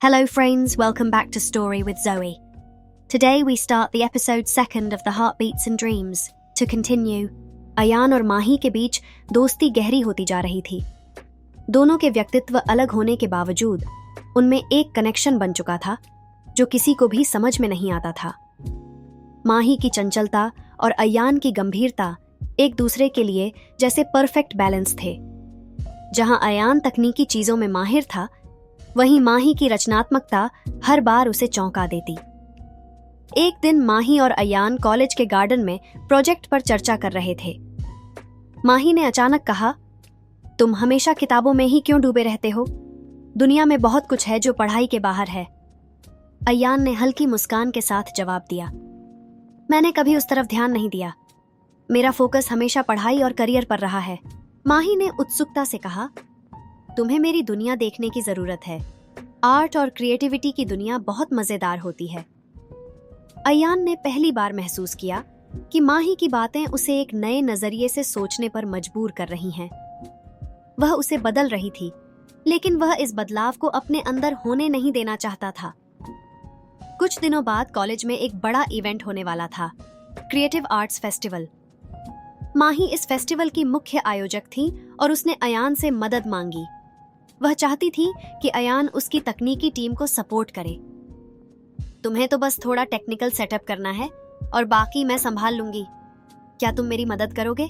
Hello friends, welcome back to Story with Zoe. Today we start the episode 2 of the Heartbeats and Dreams. To continue, Ayan और माही के बीच दोस्ती गहरी होती जा रही थी। दोनों के व्यक्तित्व अलग होने के बावजूद उनमें एक कनेक्शन बन चुका था जो किसी को भी समझ में नहीं आता था। माही की चंचलता और अयान की गंभीरता एक दूसरे के लिए जैसे परफेक्ट बैलेंस थे। जहां अयान तकनीकी चीजों में माहिर था, वहीं माही की रचनात्मकता हर बार उसे चौंका देती। एक दिन माही और अयान कॉलेज के गार्डन में प्रोजेक्ट पर चर्चा कर रहे थे। माही ने अचानक कहा, तुम हमेशा किताबों में ही क्यों डूबे रहते हो? दुनिया में बहुत कुछ है जो पढ़ाई के बाहर है। अयान ने हल्की मुस्कान के साथ जवाब दिया, मैंने कभी उस तरफ ध्यान नहीं दिया। मेरा फोकस हमेशा पढ़ाई और करियर पर रहा है। माही ने उत्सुकता से कहा, तुम्हें मेरी दुनिया देखने की जरूरत है। आर्ट और क्रिएटिविटी की दुनिया बहुत मजेदार होती है। अयान ने पहली बार महसूस किया कि माही की बातें उसे एक नए नजरिए से सोचने पर मजबूर कर रही हैं। वह उसे बदल रही थी, लेकिन वह इस बदलाव को अपने अंदर होने नहीं देना चाहता था। कुछ दिनों बाद कॉलेज में एक बड़ा इवेंट होने वाला था, क्रिएटिव आर्ट्स फेस्टिवल। माही इस फेस्टिवल की मुख्य आयोजक थी और उसने अयान से मदद मांगी। वह चाहती थी कि अयान उसकी तकनीकी टीम को सपोर्ट करे। तुम्हें तो बस थोड़ा टेक्निकल सेटअप करना है और बाकी मैं संभाल लूंगी। क्या तुम मेरी मदद करोगे?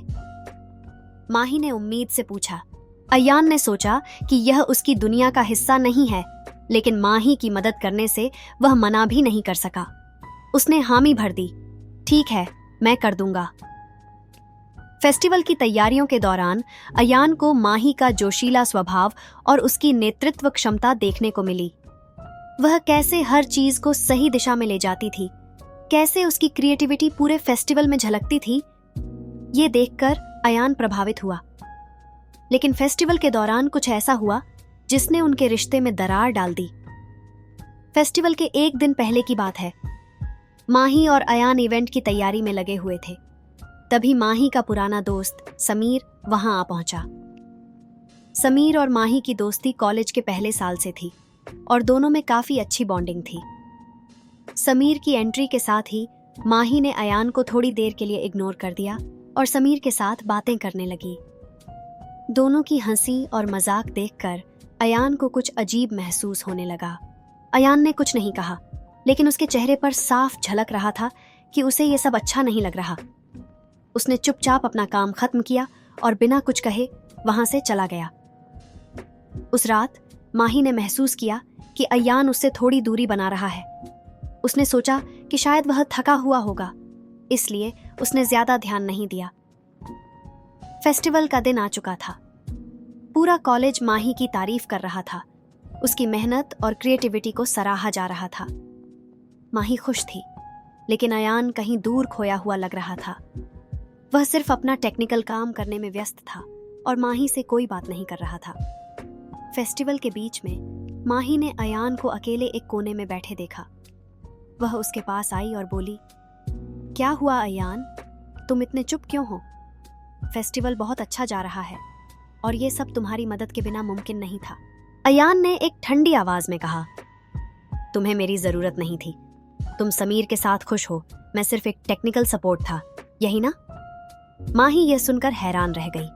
माही ने उम्मीद से पूछा। अयान ने सोचा कि यह उसकी दुनिया का हिस्सा नहीं है, लेकिन माही की मदद करने से वह मना भी नहीं कर सका। उसने हामी भर दी, ठीक है, मैं कर दूंगा। फेस्टिवल की तैयारियों के दौरान अयान को माही का जोशीला स्वभाव और उसकी नेतृत्व क्षमता देखने को मिली। वह कैसे हर चीज को सही दिशा में ले जाती थी, कैसे उसकी क्रिएटिविटी पूरे फेस्टिवल में झलकती थी, ये देखकर अयान प्रभावित हुआ। लेकिन फेस्टिवल के दौरान कुछ ऐसा हुआ जिसने उनके रिश्ते में दरार डाल दी। फेस्टिवल के एक दिन पहले की बात है। माही और अयान इवेंट की तैयारी में लगे हुए थे। तभी माही का पुराना दोस्त समीर वहां आ पहुंचा। समीर और माही की दोस्ती कॉलेज के पहले साल से थी और दोनों में काफी अच्छी बॉन्डिंग थी। समीर की एंट्री के साथ ही माही ने अयान को थोड़ी देर के लिए इग्नोर कर दिया और समीर के साथ बातें करने लगी। दोनों की हंसी और मजाक देखकर अयान को कुछ अजीब महसूस होने लगा। अयान ने कुछ नहीं कहा, लेकिन उसके चेहरे पर साफ झलक रहा था कि उसे यह सब अच्छा नहीं लग रहा। उसने चुपचाप अपना काम खत्म किया और बिना कुछ कहे वहां से चला गया। उस रात माही ने महसूस किया कि अयान उससे थोड़ी दूरी बना रहा है। उसने सोचा कि शायद वह थका हुआ होगा, इसलिए उसने ज्यादा ध्यान नहीं दिया। फेस्टिवल का दिन आ चुका था। पूरा कॉलेज माही की तारीफ कर रहा था। उसकी मेहनत और क्रिएटिविटी को सराहा जा रहा था। माही खुश थी, लेकिन अयान कहीं दूर खोया हुआ लग रहा था। वह सिर्फ अपना टेक्निकल काम करने में व्यस्त था और माही से कोई बात नहीं कर रहा था। फेस्टिवल के बीच में माही ने अयान को अकेले एक कोने में बैठे देखा। वह उसके पास आई और बोली, क्या हुआ अयान, तुम इतने चुप क्यों हो? फेस्टिवल बहुत अच्छा जा रहा है और ये सब तुम्हारी मदद के बिना मुमकिन नहीं था। अयान ने एक ठंडी आवाज में कहा, तुम्हें मेरी जरूरत नहीं थी। तुम समीर के साथ खुश हो, मैं सिर्फ एक टेक्निकल सपोर्ट था, यही ना? माही यह सुनकर हैरान रह गई।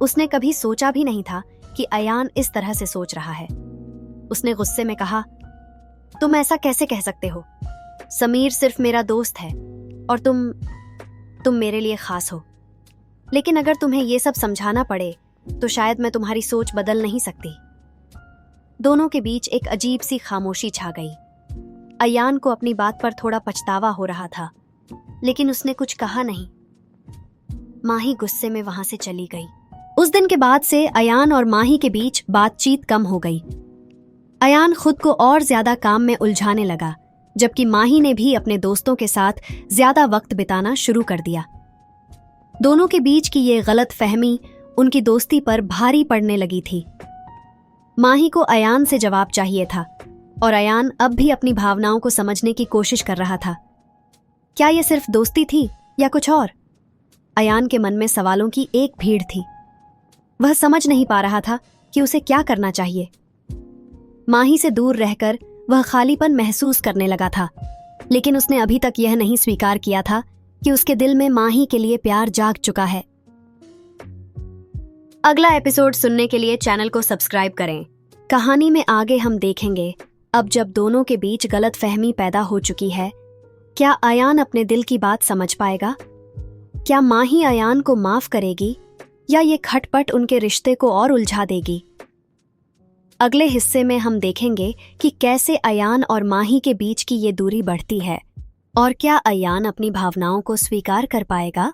उसने कभी सोचा भी नहीं था कि अयान इस तरह से सोच रहा है। उसने गुस्से में कहा, तुम ऐसा कैसे कह सकते हो? समीर सिर्फ मेरा दोस्त है और तुम मेरे लिए खास हो। लेकिन अगर तुम्हें यह सब समझाना पड़े तो शायद मैं तुम्हारी सोच बदल नहीं सकती। दोनों के बीच एक अजीब सी खामोशी छा गई। अयान को अपनी बात पर थोड़ा पछतावा हो रहा था, लेकिन उसने कुछ कहा नहीं। माही गुस्से में वहां से चली गई। उस दिन के बाद से अयान और माही के बीच बातचीत कम हो गई। अयान खुद को और ज्यादा काम में उलझाने लगा, जबकि माही ने भी अपने दोस्तों के साथ ज्यादा वक्त बिताना शुरू कर दिया। दोनों के बीच की ये गलत फहमी उनकी दोस्ती पर भारी पड़ने लगी थी। माही को अयान से जवाब चाहिए था और अयान अब भी अपनी भावनाओं को समझने की कोशिश कर रहा था। क्या यह सिर्फ दोस्ती थी या कुछ और? अयान के मन में सवालों की एक भीड़ थी। वह समझ नहीं पा रहा था कि उसे क्या करना चाहिए। माही से दूर रहकर वह खालीपन महसूस करने लगा था, लेकिन उसने अभी तक यह नहीं स्वीकार किया था कि उसके दिल में माही के लिए प्यार जाग चुका है। अगला एपिसोड सुनने के लिए चैनल को सब्सक्राइब करें। कहानी में आगे हम देखेंगे, अब जब दोनों के बीच गलतफहमी पैदा हो चुकी है, क्या अयान अपने दिल की बात समझ पाएगा? क्या माही अयान को माफ करेगी या ये खटपट उनके रिश्ते को और उलझा देगी? अगले हिस्से में हम देखेंगे कि कैसे अयान और माही के बीच की ये दूरी बढ़ती है और क्या अयान अपनी भावनाओं को स्वीकार कर पाएगा।